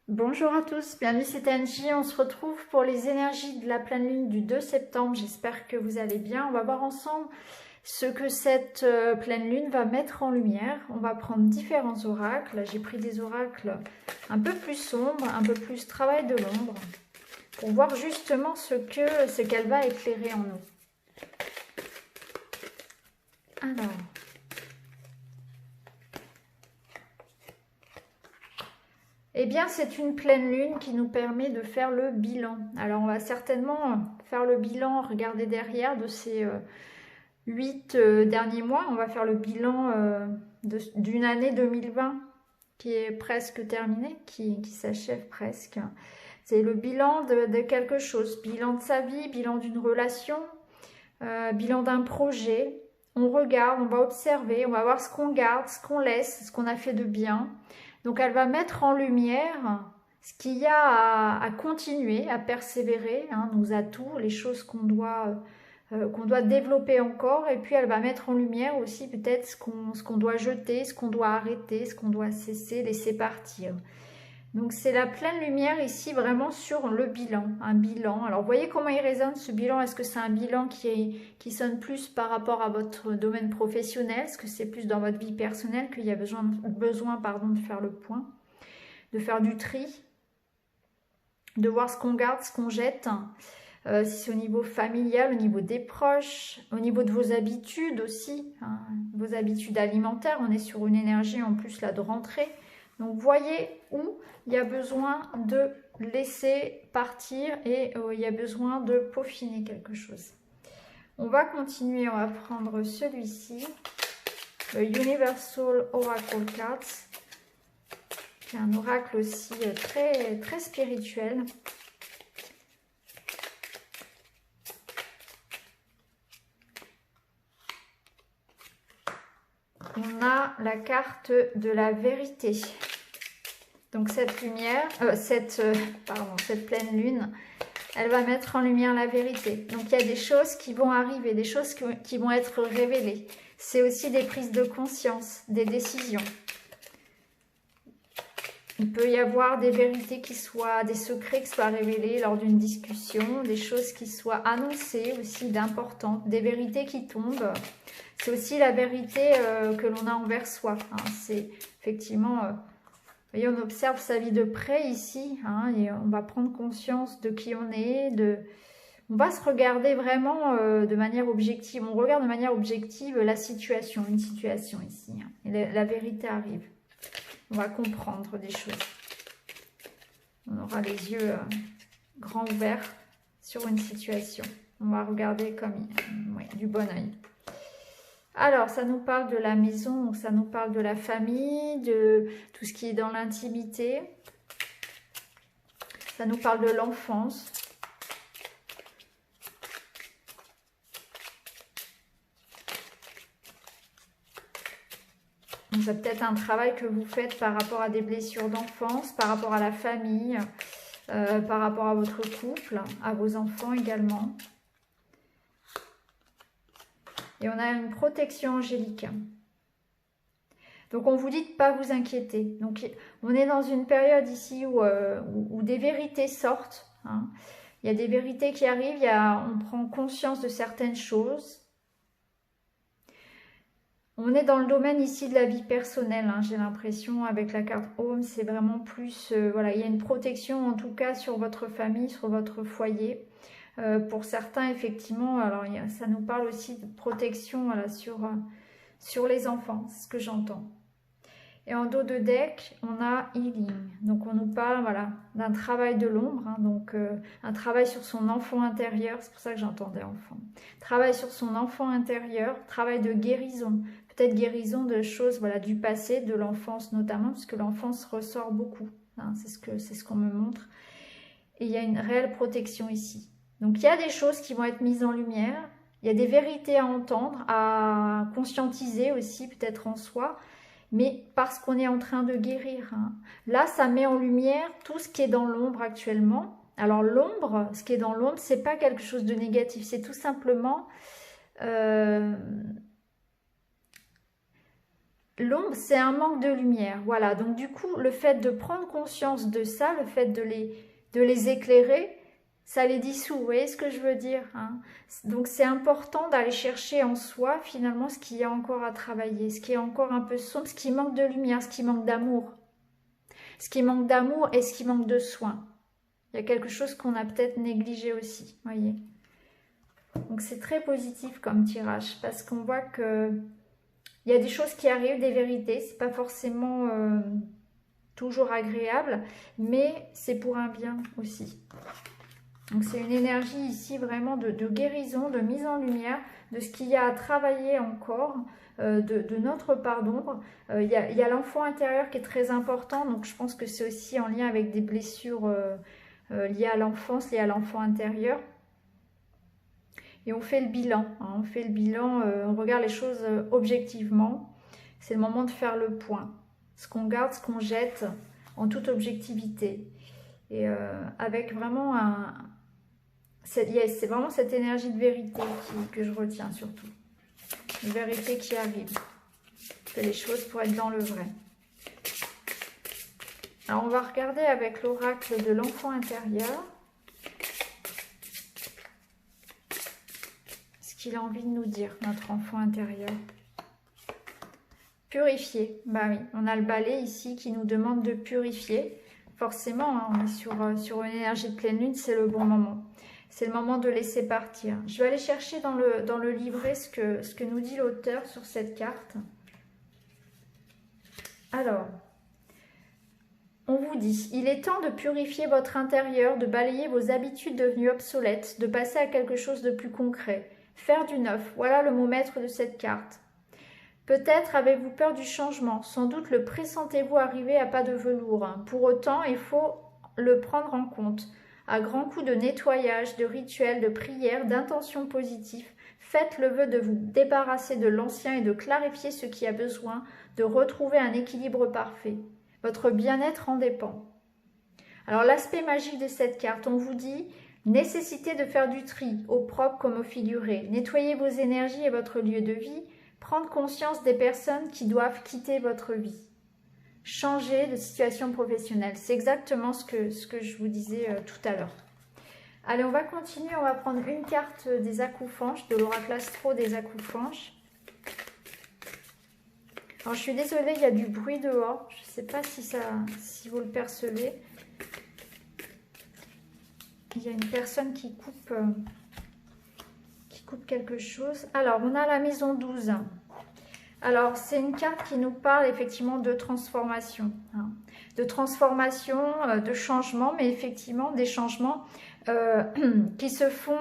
Bonjour à tous, bienvenue c'est Angie, on se retrouve pour les énergies de la pleine lune du 2 septembre, j'espère que vous allez bien. On va voir ensemble ce que cette pleine lune va mettre en lumière. On va prendre différents oracles, j'ai pris des oracles un peu plus sombres, un peu plus travail de l'ombre, pour voir justement ce qu'elle va éclairer en nous. Alors... Eh bien, c'est une pleine lune qui nous permet de faire le bilan. Alors, on va certainement faire le bilan, regarder derrière de ces 8 derniers mois. On va faire le bilan d'une année 2020 qui est presque terminée, qui s'achève presque. C'est le bilan de quelque chose, bilan de sa vie, bilan d'une relation, bilan d'un projet. On regarde, on va observer, on va voir ce qu'on garde, ce qu'on laisse, ce qu'on a fait de bien. Donc elle va mettre en lumière ce qu'il y a à continuer, à persévérer, hein, nos atouts, les choses qu'on doit développer encore. Et puis elle va mettre en lumière aussi peut-être ce qu'on doit jeter, ce qu'on doit arrêter, ce qu'on doit cesser, laisser partir. Donc c'est la pleine lumière ici vraiment sur le bilan, un bilan. Alors vous voyez comment il résonne ce bilan. Est-ce que c'est un bilan qui sonne plus par rapport à votre domaine professionnel? Est-ce que c'est plus dans votre vie personnelle qu'il y a besoin de faire le point, de faire du tri, de voir ce qu'on garde, ce qu'on jette, si c'est au niveau familial, au niveau des proches, au niveau de vos habitudes aussi, hein, vos habitudes alimentaires. On est sur une énergie en plus là de rentrée. Donc voyez où il y a besoin de laisser partir et il y a besoin de peaufiner quelque chose. On va continuer, on va prendre celui-ci, le Universal Oracle Cards, qui est un oracle aussi très, très spirituel. On a la carte de la vérité. Donc cette lumière, cette pleine lune, elle va mettre en lumière la vérité. Donc il y a des choses qui vont arriver, des choses qui vont être révélées. C'est aussi des prises de conscience, des décisions. Il peut y avoir des vérités des secrets qui soient révélés lors d'une discussion, des choses qui soient annoncées aussi d'importantes, des vérités qui tombent. C'est aussi la vérité que l'on a envers soi. Hein. C'est effectivement... vous voyez, on observe sa vie de près ici, hein, et on va prendre conscience de qui on est, on va se regarder vraiment de manière objective. On regarde de manière objective la situation, une situation ici. Hein, et la vérité arrive. On va comprendre des choses. On aura les yeux grands ouverts sur une situation. On va regarder comme du bon oeil. Alors, ça nous parle de la maison, donc ça nous parle de la famille, de tout ce qui est dans l'intimité. Ça nous parle de l'enfance. C'est peut-être un travail que vous faites par rapport à des blessures d'enfance, par rapport à la famille, par rapport à votre couple, à vos enfants également. Et on a une protection angélique. Donc on vous dit de ne pas vous inquiéter. Donc on est dans une période ici où des vérités sortent. Hein. Il y a des vérités qui arrivent, on prend conscience de certaines choses. On est dans le domaine ici de la vie personnelle, hein, j'ai l'impression, avec la carte Home, c'est vraiment plus... voilà, il y a une protection en tout cas sur votre famille, sur votre foyer. Pour certains, effectivement, alors ça nous parle aussi de protection voilà, sur les enfants, c'est ce que j'entends. Et en dos de deck, on a Healing. Donc on nous parle voilà, d'un travail de l'ombre, hein, donc un travail sur son enfant intérieur, c'est pour ça que j'entendais enfant. Travail sur son enfant intérieur, travail de guérison, peut-être guérison de choses voilà, du passé, de l'enfance notamment, puisque l'enfance ressort beaucoup, hein, c'est ce qu'on me montre. Et il y a une réelle protection ici. Donc il y a des choses qui vont être mises en lumière, il y a des vérités à entendre, à conscientiser aussi peut-être en soi, mais parce qu'on est en train de guérir. Hein. Là, ça met en lumière tout ce qui est dans l'ombre actuellement. Alors l'ombre, ce qui est dans l'ombre, c'est pas quelque chose de négatif, c'est tout simplement L'ombre, c'est un manque de lumière. Voilà, donc du coup, le fait de prendre conscience de ça, le fait de les éclairer, ça les dissout. Vous voyez ce que je veux dire, hein? Donc c'est important d'aller chercher en soi, finalement, ce qu'il y a encore à travailler, ce qui est encore un peu sombre, ce qui manque de lumière, ce qui manque d'amour. Ce qui manque d'amour et ce qui manque de soin. Il y a quelque chose qu'on a peut-être négligé aussi, voyez. Donc c'est très positif comme tirage, parce qu'on voit que il y a des choses qui arrivent, des vérités, c'est pas forcément toujours agréable, mais c'est pour un bien aussi. Donc c'est une énergie ici vraiment de guérison, de mise en lumière, de ce qu'il y a à travailler encore, de notre part d'ombre. Il y a l'enfant intérieur qui est très important, donc je pense que c'est aussi en lien avec des blessures liées à l'enfance, liées à l'enfant intérieur. Et on fait le bilan, hein, on fait le bilan, on regarde les choses objectivement. C'est le moment de faire le point. Ce qu'on garde, ce qu'on jette, en toute objectivité. Et avec vraiment c'est vraiment cette énergie de vérité que je retiens surtout. Une vérité qui arrive. Que les choses pour être dans le vrai. Alors on va regarder avec l'oracle de l'enfant intérieur. Il a envie de nous dire, notre enfant intérieur. Purifier. Bah oui, on a le balai ici qui nous demande de purifier. Forcément, hein, on est sur une énergie de pleine lune, c'est le bon moment. C'est le moment de laisser partir. Je vais aller chercher dans le livret ce que nous dit l'auteur sur cette carte. Alors, on vous dit, il est temps de purifier votre intérieur, de balayer vos habitudes devenues obsolètes, de passer à quelque chose de plus concret. Faire du neuf, voilà le mot maître de cette carte. Peut-être avez-vous peur du changement, sans doute le pressentez-vous arriver à pas de velours. Pour autant, il faut le prendre en compte. À grands coups de nettoyage, de rituels, de prières, d'intentions positives, faites le vœu de vous débarrasser de l'ancien et de clarifier ce qui a besoin, de retrouver un équilibre parfait. Votre bien-être en dépend. Alors l'aspect magique de cette carte, on vous dit... Nécessité de faire du tri, au propre comme au figuré. Nettoyer vos énergies et votre lieu de vie. Prendre conscience des personnes qui doivent quitter votre vie. Changer de situation professionnelle. C'est exactement ce que je vous disais tout à l'heure. Allez, on va continuer. On va prendre une carte des Akoufanches, de l'oracle astro des Akoufanches. Alors, je suis désolée, il y a du bruit dehors. Je ne sais pas si vous le percevez. Il y a une personne qui coupe quelque chose. Alors, on a la maison 12. Alors, c'est une carte qui nous parle effectivement de transformation. Hein. De transformation, de changement, mais effectivement des changements qui se font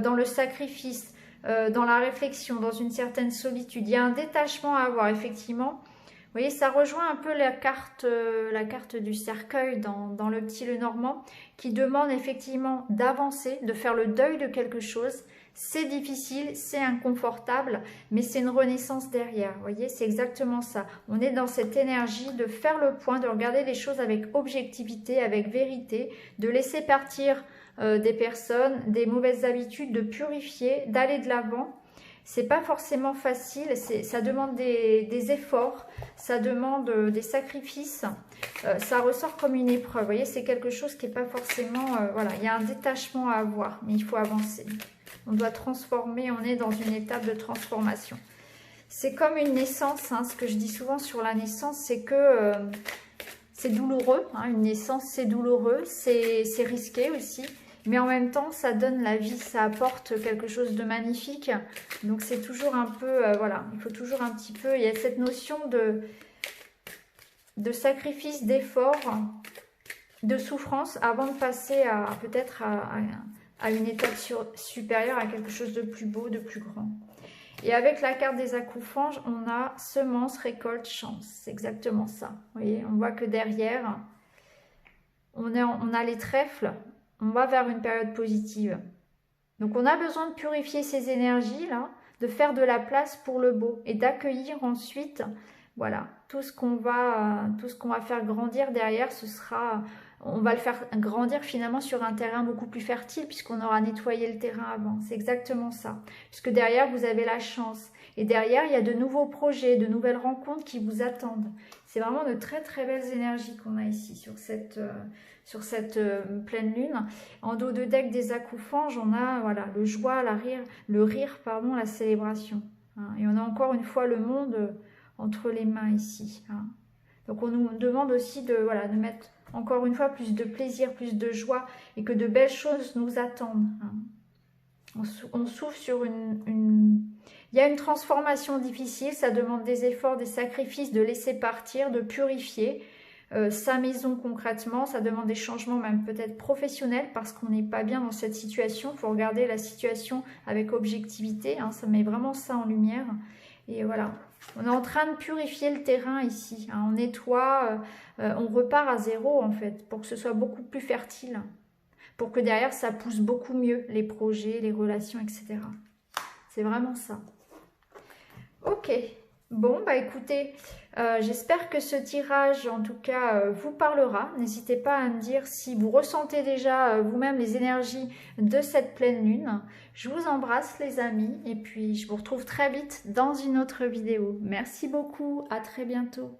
dans le sacrifice, dans la réflexion, dans une certaine solitude. Il y a un détachement à avoir, effectivement. Vous voyez, ça rejoint un peu la carte du cercueil dans le petit Lenormand, qui demande effectivement d'avancer, de faire le deuil de quelque chose. C'est difficile, c'est inconfortable, mais c'est une renaissance derrière. Vous voyez, c'est exactement ça. On est dans cette énergie de faire le point, de regarder les choses avec objectivité, avec vérité, de laisser partir des personnes, des mauvaises habitudes, de purifier, d'aller de l'avant. C'est pas forcément facile, ça demande des efforts, ça demande des sacrifices, ça ressort comme une épreuve. Vous voyez, c'est quelque chose qui n'est pas forcément... voilà, il y a un détachement à avoir, mais il faut avancer. On doit transformer, on est dans une étape de transformation. C'est comme une naissance, hein, ce que je dis souvent sur la naissance, c'est que c'est douloureux. Hein, une naissance, c'est douloureux, c'est risqué aussi. Mais en même temps, ça donne la vie, ça apporte quelque chose de magnifique. Donc c'est toujours un peu, voilà, il faut toujours un petit peu, il y a cette notion de sacrifice, d'effort, de souffrance avant de passer peut-être à une étape supérieure, à quelque chose de plus beau, de plus grand. Et avec la carte des Akoufanges, on a semence, récolte, chance. C'est exactement ça. Vous voyez, on voit que derrière, on a les trèfles. On va vers une période positive. Donc on a besoin de purifier ces énergies-là, de faire de la place pour le beau et d'accueillir ensuite, voilà, tout ce qu'on va faire grandir derrière, on va le faire grandir finalement sur un terrain beaucoup plus fertile puisqu'on aura nettoyé le terrain avant. C'est exactement ça. Puisque derrière, vous avez la chance. Et derrière, il y a de nouveaux projets, de nouvelles rencontres qui vous attendent. C'est vraiment de très très belles énergies qu'on a ici sur cette pleine lune. En dos de deck des accouphanges, on a voilà, le rire, pardon, la célébration. Hein. Et on a encore une fois le monde entre les mains ici. Hein. Donc on nous demande aussi de mettre encore une fois plus de plaisir, plus de joie et que de belles choses nous attendent. Hein. On souffle sur Il y a une transformation difficile, ça demande des efforts, des sacrifices, de laisser partir, de purifier sa maison concrètement. Ça demande des changements même peut-être professionnels parce qu'on n'est pas bien dans cette situation. Il faut regarder la situation avec objectivité, hein, ça met vraiment ça en lumière. Et voilà, on est en train de purifier le terrain ici. Hein, on nettoie, on repart à zéro en fait pour que ce soit beaucoup plus fertile. Pour que derrière ça pousse beaucoup mieux les projets, les relations, etc. C'est vraiment ça. Ok, bon bah écoutez, j'espère que ce tirage en tout cas vous parlera. N'hésitez pas à me dire si vous ressentez déjà vous-même les énergies de cette pleine lune. Je vous embrasse les amis et puis je vous retrouve très vite dans une autre vidéo. Merci beaucoup, à très bientôt.